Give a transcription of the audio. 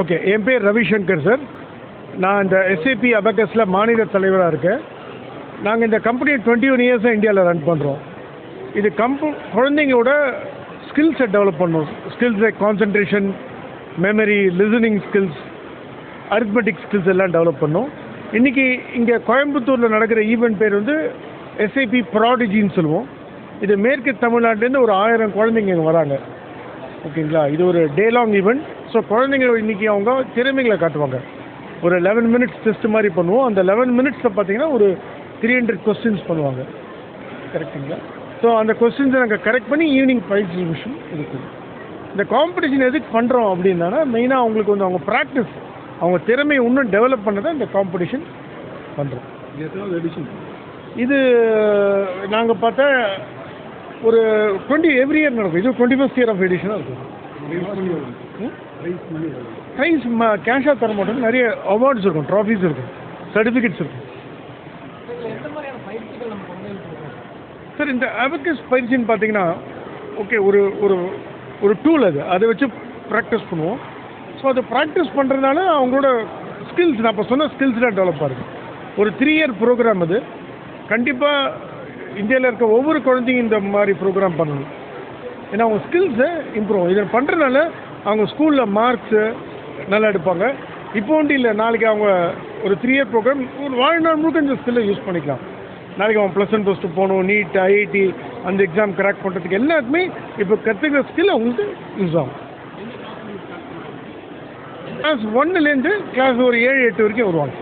Okay, என் பேர் Ravishankar sir. நான் இந்த எஸ்ஏபி அபேக்கஸில் மாநில தலைவராக இருக்கேன். நாங்கள் இந்த கம்பெனி 21 இயர்ஸாக இந்தியாவில் ரன் பண்ணுறோம். இது குழந்தைங்களோட ஸ்கில்ஸை டெவலப் பண்ணோம். Skills like concentration, memory, listening skills, arithmetic skills எல்லாம் டெவலப் பண்ணோம். இன்றைக்கி இங்கே கோயம்புத்தூரில் நடக்கிற ஈவெண்ட் பேர் வந்து எஸ்ஏபி ப்ராடிஜின்னு சொல்லுவோம். இது மேற்கு தமிழ்நாட்டிலேருந்து ஒரு 1000 குழந்தைங்க இங்கே வராங்க. ஓகேங்களா, இது ஒரு டே லாங் ஈவெண்ட். ஸோ குழந்தைங்க இன்றைக்கி அவங்க திறமைகளை காட்டுவாங்க. ஒரு 11 மினிட்ஸ் டெஸ்ட் மாதிரி பண்ணுவோம். அந்த 11 மினிட்ஸில் பார்த்தீங்கன்னா ஒரு 300 கொஸ்டின்ஸ் பண்ணுவாங்க. கரெக்டுங்களா? ஸோ அந்த கொஸ்டின்ஸை நாங்கள் கரெக்ட் பண்ணி ஈவினிங் ப்ரைஸ் டிஸ்ட்ரிபியூஷன் இருக்குது. இந்த காம்படிஷன் எதுக்கு பண்ணுறோம் அப்படின்னா, மெயினாக அவங்களுக்கு வந்து அவங்க ப்ராக்டிஸ், அவங்க திறமையை இன்னும் டெவலப் பண்ண தான் இந்த காம்படிஷன் பண்ணுறோம். இது நாங்கள் பார்த்தா ஒரு 20 எவ்ரி இயர் நடக்கும். இது 21st இயர் ஆஃப் எடிஷனாக இருக்கும். ப்ரைஸ் கேஷாக தர மாட்டோம். நிறைய அவார்ட்ஸ் இருக்கும், ட்ராஃபீஸ் இருக்கும், சர்டிஃபிகேட்ஸ் இருக்கும். சார், இந்த அபேக்கஸ் பயிற்சின்னு பார்த்தீங்கன்னா, ஓகே, ஒரு ஒரு ஒரு டூல் அதை வச்சு ப்ராக்டிஸ் பண்ணுவோம். ஸோ அதை ப்ராக்டிஸ் பண்ணுறதுனால அவங்களோட ஸ்கில்ஸ், நான் இப்போ சொன்ன ஸ்கில்ஸ்லாம் டெவலப் ஆகுது. ஒரு 3 இயர் ப்ரோக்ராம் அது. கண்டிப்பாக இந்தியாவில் இருக்க ஒவ்வொரு குழந்தையும் இந்த மாதிரி ப்ரோக்ராம் பண்ணணும். ஏன்னா அவங்க ஸ்கில்ஸை இம்ப்ரூவ் இதை பண்ணுறதுனால அவங்க ஸ்கூலில் மார்க்ஸு நல்லா எடுப்பாங்க. இப்போ ஒன்றும் இல்லை, நாளைக்கு அவங்க ஒரு 3 இயர் ப்ரோக்ராம் ஒரு வாழ்நாள் முழுக்க இந்த ஸ்கில்லை யூஸ் பண்ணிக்கலாம். நாளைக்கு அவன் +1 +2 போகணும், நீட், ஐஐடி அந்த எக்ஸாம் கிராக் பண்ணுறதுக்கு எல்லாத்துக்குமே இப்போ கற்றுக்கிற ஸ்கில் அவங்களுக்கு யூஸ் ஆகும். கிளாஸ் 1லேருந்து கிளாஸ் ஒரு 7-8 வரைக்கும் வருவாங்க.